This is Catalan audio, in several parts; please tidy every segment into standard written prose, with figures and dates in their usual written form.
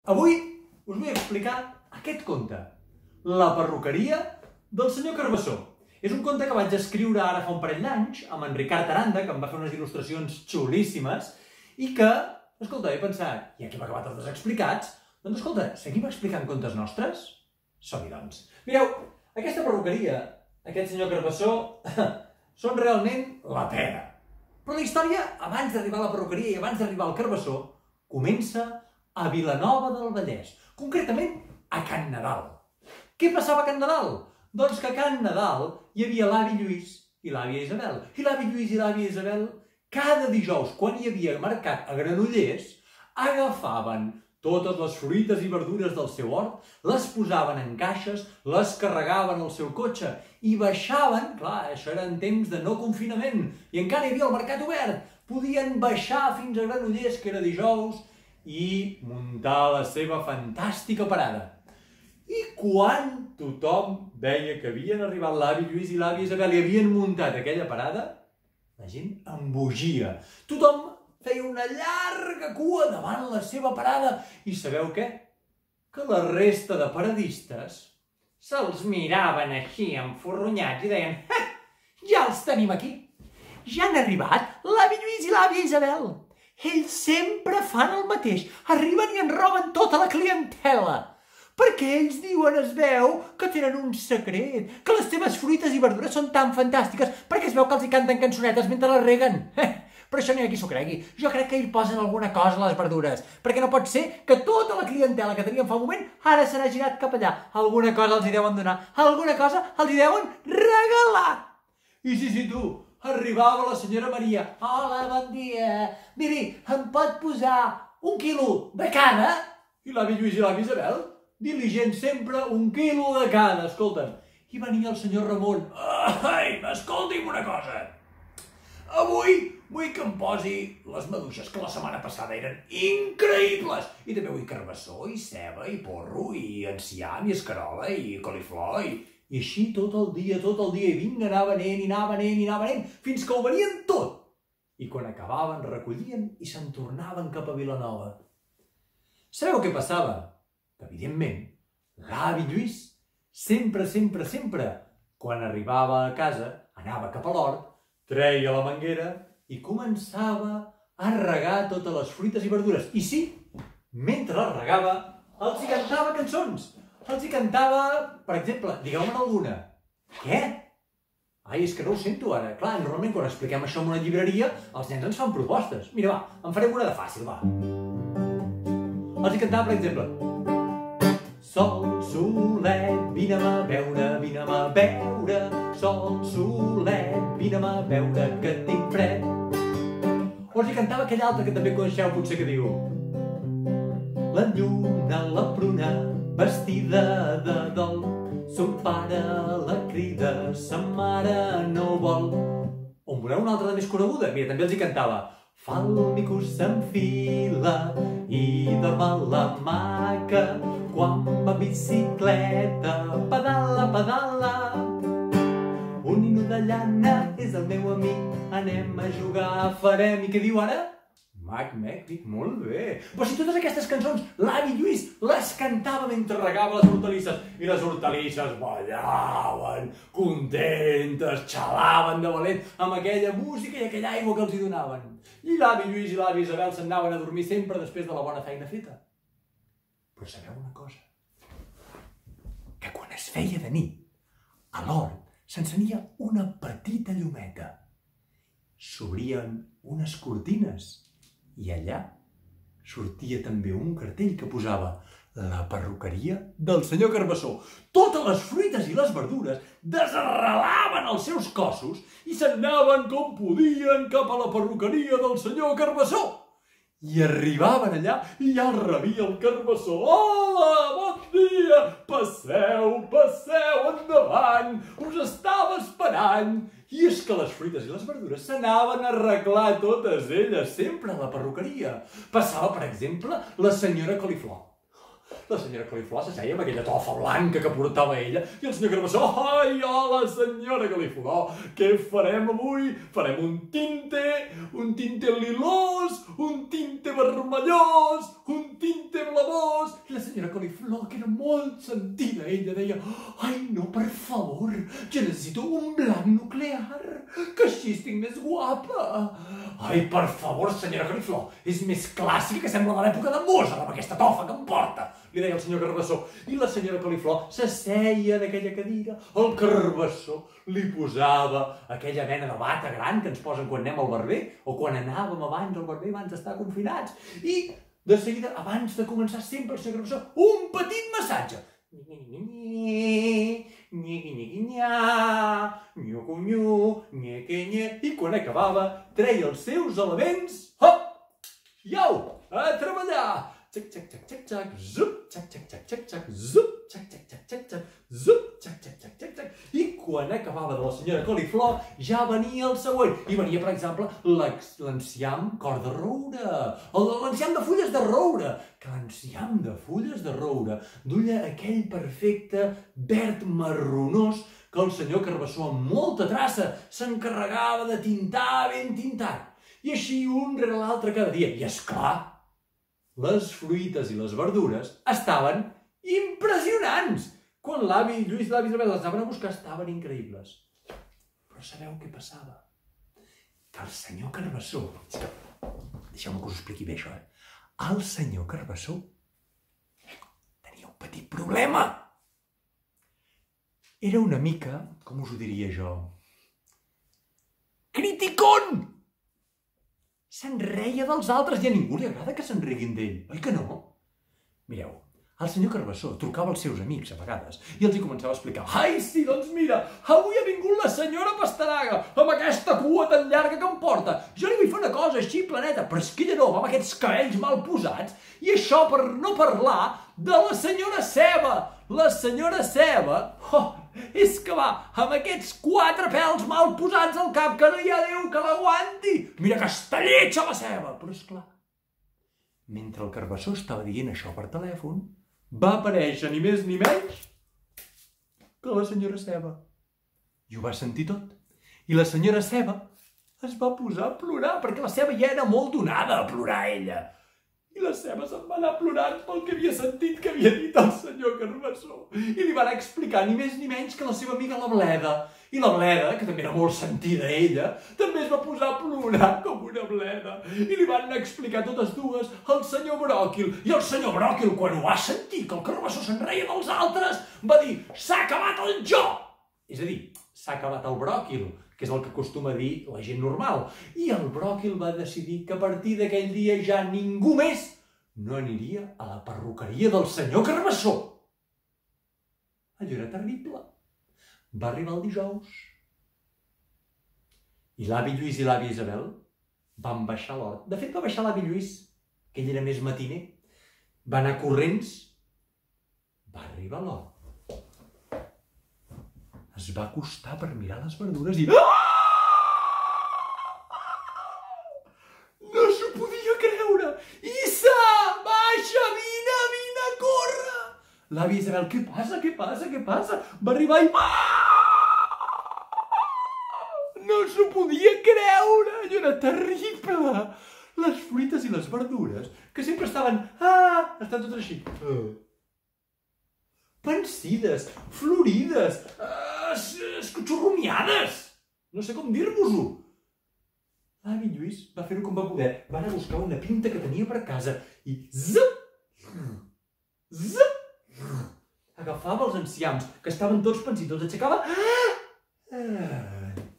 Avui us vull explicar aquest conte, La perruqueria del senyor Carbassó. És un conte que vaig escriure ara fa un parell d'anys amb en Ricard Aranda, que em va fer unes il·lustracions xulíssimes, i que, escolta, he pensat, ja que hem acabat els desexplicats, doncs escolta, seguim explicant contes nostres? Som-hi, doncs. Mireu, aquesta perruqueria, aquest senyor Carbassó, són realment la pera. Però la història, abans d'arribar a la perruqueria i abans d'arribar al Carbassó, comença a Vilanova del Vallès, concretament a Can Nadal. Què passava a Can Nadal? Doncs que a Can Nadal hi havia l'avi Lluís i l'àvia Isabel. I l'avi Lluís i l'àvia Isabel, cada dijous, quan hi havia mercat a Granollers, agafaven totes les fruites i verdures del seu hort, les posaven en caixes, les carregaven al seu cotxe i baixaven, clar, això era en temps de no confinament, i encara hi havia el mercat obert, podien baixar fins a Granollers, que era dijous, i muntar la seva fantàstica parada. I quan tothom veia que havien arribat l'avi Lluís i l'àvia Isabel i havien muntat aquella parada, la gent embogia. Tothom feia una llarga cua davant la seva parada. I sabeu què? Que la resta de paradistes se'ls miraven així enforronyats i deien: ja els tenim aquí. Ja han arribat l'avi Lluís i l'àvia Isabel. Ells sempre fan el mateix. Arriben i en roben tota la clientela. Perquè ells diuen, es veu, que tenen un secret, que les seves fruites i verdures són tan fantàstiques, perquè es veu que els hi canten cançonetes mentre les reguen. Però això no hi ha qui s'ho cregui. Jo crec que hi posen alguna cosa a les verdures, perquè no pot ser que tota la clientela que teníem fa un moment ara s'ha girat cap allà. Alguna cosa els hi deuen donar, alguna cosa els hi deuen regalar. I sí, tu, arribava la senyora Maria. Hola, bon dia. Miri, em pot posar 1 quilo de cada? I l'avi Lluís i l'àvia Isabel? Diligent sempre, 1 quilo de cada, escolta'm. I venia el senyor Ramon. Ai, escolti'm una cosa. Avui vull que em posi les maduixes, que la setmana passada eren increïbles. I també vull carbassó, i ceba, i porro, i enciam, i escarola, i coliflor, i així tot el dia, i vinga, anava anent, fins que ho venien tot. I quan acabaven, recollien i se'n tornaven cap a Vilanova. Sabeu què passava? Que, evidentment, l'avi Lluís sempre, quan arribava a casa, anava cap a l'hort, treia la manguera i començava a regar totes les fruites i verdures. I sí, mentre les regava, els hi cantava cançons. Els hi cantava, per exemple, digueu-me'n alguna. Què? Ai, és que no ho sento ara. Clar, normalment quan expliquem això en una llibreria, els nens ens fan propostes. Mira, va, en farem una de fàcil, va. Els hi cantava, per exemple: Sol, solet, vine-me a veure, sol, solet, vine-me a veure que tinc fred. O els hi cantava aquella altra que també coneixeu, potser, que diu: la lluna, la pruna, vestida de dol, son pare la crida, sa mare no vol. O en voleu una altra de més coneguda? Mira, també els hi cantava: fa el mico s'enfila i dorm a la maca, quan va bicicleta, pedala. Un nino de llana és el meu amic, anem a jugar, farem... I què diu ara? Mac, molt bé. Però si totes aquestes cançons l'avi Lluís les cantava mentre regava les hortalisses, i les hortalisses ballaven, contentes, xalaven de valent amb aquella música i aquella aigua que els hi donaven. I l'avi Lluís i l'àvia Isabel se'n anaven a dormir sempre després de la bona feina feta. Però sabeu una cosa? Que quan es feia de nit, a l'hort s'encenia una petita llumeta. S'obrien unes cortines i allà sortia també un cartell que posava: la perruqueria del senyor Carbassó. Totes les fruites i les verdures desarrelaven els seus cossos i s'anaven com podien cap a la perruqueria del senyor Carbassó. I arribaven allà i ja el rebia el Carbassó. Hola, bon dia! Passeu, endavant! Us estava esperant! I és que les fruites i les verdures s'anaven a arreglar totes elles, sempre a la perruqueria. Passava, per exemple, la senyora Coliflor. La senyora Califlor s'asseia amb aquella tofa blanca que portava ella i el senyor Carbassó, ai, hola, senyora Califlor, què farem avui? Farem un tinte lilós, un tinte vermellós, un tinte blavós. I la senyora Califlor, que era molt sentida, ella deia, ai, no, per favor, jo necessito un blanc nuclear, que així estic més guapa. Ai, per favor, senyora Califlor, és més clàssica que sembla de l'època de Mozart, amb aquesta tofa que em porta, li deia el senyor Carbassó. I la senyora Califlor s'asseia en aquella cadira, el Carbassó li posava aquella mena de bata gran que ens posen quan anem al barber, o quan anàvem abans al barber, abans d'estar confinats. I, de seguida, abans de començar sempre el senyor Carbassó, un petit massatge. I quan acabava, treia els seus elements, hop, iau, a treballar. Txac, txac, txac, txac, txac, zup, txac, txac, txac, txac, txac, zup, txac, txac, txac, txac, txac, zup, txac, txac, txac, txac, txac. I quan acabava de la senyora Califlor, ja venia el següent. I venia, per exemple, l'enciam cor de roure, l'enciam de fulles de roure, que l'enciam de fulles de roure duia aquell perfecte verd marronós que el senyor Carbassó, amb molta traça, s'encarregava de tintar ben tintat. I així un rere l'altre cada dia. I esclar, les fruites i les verdures estaven impressionants. Quan l'avi Lluís i l'avi Isabel les anaven a buscar estaven increïbles. Però sabeu què passava? Que el senyor Carbassó... Deixeu-me que us expliqui bé això, El senyor Carbassó tenia un petit problema. Era una mica, com us ho diria jo, criticón! Se'n reia dels altres i a ningú li agrada que se'n riguin d'ell, oi que no? Mireu, el senyor Carbassó trucava als seus amics a vegades i els hi començava a explicar ai, sí, doncs mira, avui ha vingut la senyora Pastanaga amb aquesta cua tan llarga que em porta. Jo li vull fer una cosa així planeta, però és que ella no, amb aquests cabells mal posats. I això per no parlar de la senyora Ceba. La senyora Ceba, és que va, amb aquests 4 pèls mal posats al cap que no hi ha Déu que l'aguanti. Mira que està lletja la Ceba. Però esclar, mentre el Carbassó estava dient això per telèfon, va aparèixer ni més ni menys que la senyora Ceba. I ho va sentir tot. I la senyora Ceba es va posar a plorar, perquè la Ceba ja era molt donada a plorar ella. I la Ceba se'n va anar plorant pel que havia sentit que havia dit el senyor Carbassó. I li va anar explicar ni més ni menys que la seva amiga la Bleda. I la Bleda, que també era molt sentida ella, també es va posar a plorar com una bleda. I li van anar a explicar totes dues al senyor Bròquil. I el senyor Bròquil, quan ho va sentir que el Carbassó se'n reia dels altres, va dir s'ha acabat el joc! És a dir, s'ha acabat el bròquil, que és el que acostuma a dir la gent normal. I el bròquil va decidir que a partir d'aquell dia ja ningú més no aniria a la perruqueria del senyor Carbassó. Allò era terrible. Va arribar el dijous. I l'avi Lluís i l'avi Isabel van baixar a l'hort. De fet, va baixar l'avi Lluís, que ell era més matiner. Va anar corrents. Va arribar a l'hort. Es va acostar per mirar les verdures i... No s'ho podia creure! Issa! Baixa! Vine, corre! L'avi Isabel, què passa? Va arribar i... No s'ho podia creure! Allò era terrible! Les fruites i les verdures, que sempre estaven... Estan totes així. Pansides, florides, escotxorromiades. No sé com dir-vos-ho. L'avi Lluís va fer-ho com va poder. Va anar a buscar una pinta que tenia per casa i agafava els enciams, que estaven tots pansits, els aixecava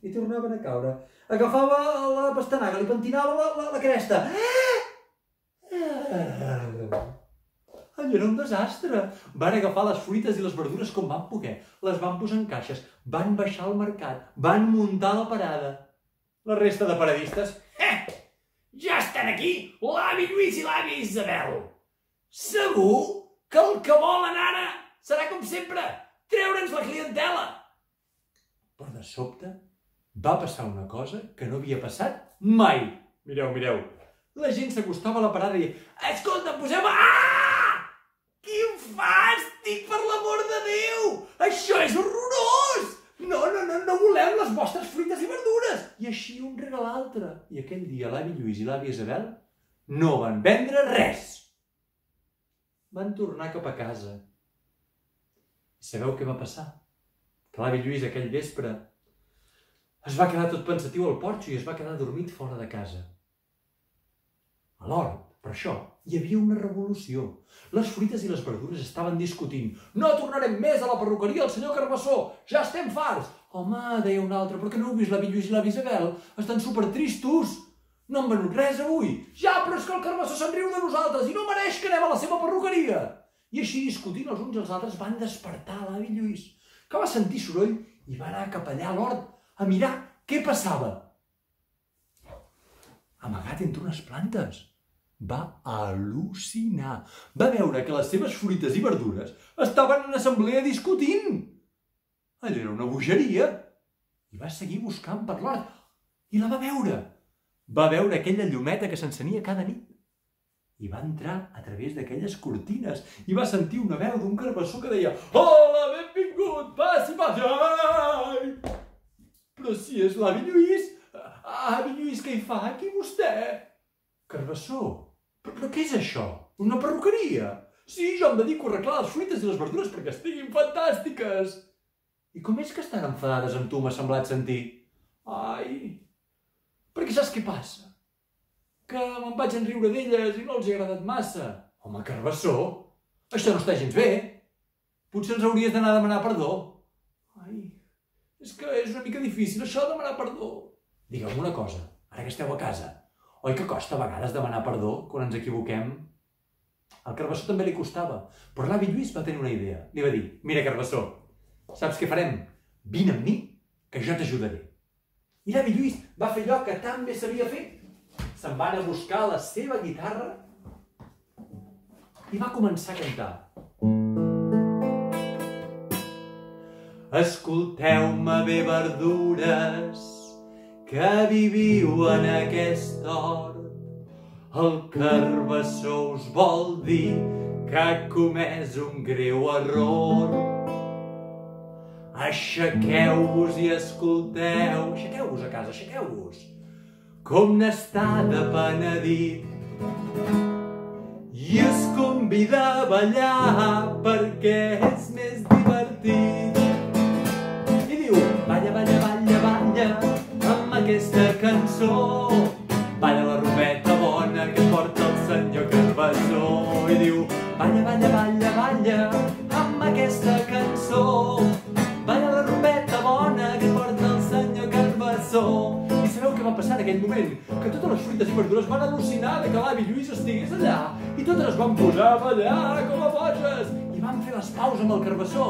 i tornaven a caure. Agafava la pastanaga, li pentinava la cresta. Allò era un desastre. Van agafar les fruites i les verdures com van poder, les van posar en caixes, van baixar al mercat, van muntar la parada. La resta de paradistes, ja estan aquí l'avi Lluís i l'avi Isabel. Segur que el que volen ara serà, com sempre, treure'ns la clientela. Però de sobte va passar una cosa que no havia passat mai. Mireu. La gent s'acostava a la parada i deia, escolta, poseu-me... Quin Això és horrorós! No volem les vostres fruites i verdures! I així un rere l'altre. I aquell dia l'avi Lluís i l'àvia Isabel no van vendre res. Van tornar cap a casa. I sabeu què va passar? Que l'avi Lluís aquell vespre es va quedar tot pensatiu al porxo i es va quedar dormit fora de casa. A l'hort, per això, hi havia una revolució. Les fruites i les verdures estaven discutint. No tornarem més a la perruqueria, el senyor Carbassó! Ja estem farts! Home, deia un altre, però que no heu vist l'avi Lluís i l'avi Isabel? Estan supertristos! No han venut res avui! Ja, però és que el Carbassó se'n riu de nosaltres i no mereix que anem a la seva perruqueria! I així, discutint els uns i els altres, van despertar l'avi Lluís, que va sentir soroll i va anar cap allà a l'hort a mirar què passava. Amagat entre unes plantes. Va al·lucinar. Va veure que les seves fruites i verdures estaven en assemblea discutint. Allò era una bogeria. I va seguir buscant per l'hort. I la va veure. Va veure aquella llumeta que s'encenia cada nit. I va entrar a través d'aquelles cortines i va sentir una veu d'un Carbassó que deia: hola, benvingut, passi, passi! Ai! Però si és l'avi Lluís! Avi Lluís, què hi fa aquí vostè? Carbassó, però què és això? Una perruqueria? Sí, jo em dedico a arreglar les fruites i les verdures perquè estiguin fantàstiques. I com és que estan enfadades amb tu, m'ha semblat sentir? Ai, perquè saps què passa? Que me'n vaig enriure d'elles i no els hi ha agradat massa. Home, Carbassó, això no està gens bé. Potser ens hauries d'anar a demanar perdó. Ai, és que és una mica difícil això de demanar perdó. Digue'm una cosa, ara que esteu a casa, oi que costa a vegades demanar perdó quan ens equivoquem? Al Carbassó també li costava, però l'avi Lluís va tenir una idea. Li va dir: mira, Carbassó, saps què farem? Vine amb mi, que jo t'ajudaré. I l'avi Lluís va fer allò que tan bé sabia fer. Se'n va anar a buscar la seva guitarra i va començar a cantar. Escolteu-me bé, verdures, que viviu en aquest hort. El Carbassó us vol dir que ha comès un greu error. Aixequeu-vos i escolteu. Aixequeu-vos a casa, aixequeu-vos. Com n'està de penedit. I us convida a ballar perquè és més divertit. I diu: balla, balla, balla, balla, amb aquesta cançó. Balla la robeta bona que porta el senyor Carbassó. I diu: balla, balla, balla, balla, amb aquesta cançó. Balla la robeta bona que porta el senyor Carbassó. I sabeu què va passar en aquell moment? Que totes les fruites i verdures van al·lucinar que l'avi Lluís estigués allà. I totes es van posar a ballar com a boges. I van fer les paus amb el Carbassó.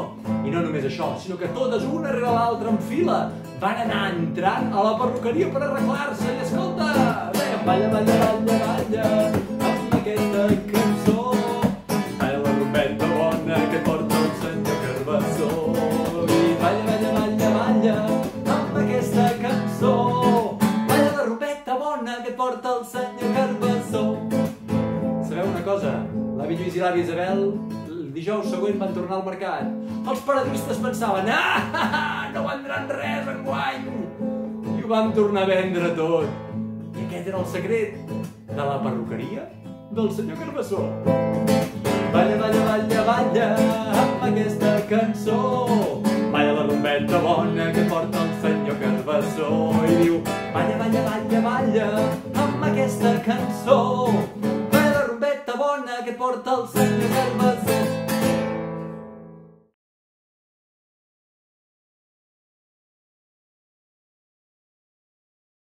I no només això, sinó que totes, una rere l'altra en fila, van anar entrant a la perruqueria per arreglar-se. I escolta, deien: balla, balla, balla, balla, amb aquesta cançó. Balla la rombeta bona que porta el senyor Carbassó. I balla, balla, balla, balla, amb aquesta cançó. Balla la rombeta bona que porta el senyor Carbassó. Sabeu una cosa? L'avi Lluís i l'àvia Isabel el dijous següent van tornar al mercat. Els paradistes pensaven: no vendran res enguany! I ho van tornar a vendre tot. I aquest era el secret de la perruqueria del senyor Carbassó. Balla, balla, balla, balla, amb aquesta cançó. Balla la rombeta bona que porta el senyor Carbassó. I diu: balla, balla, balla, balla, amb aquesta cançó.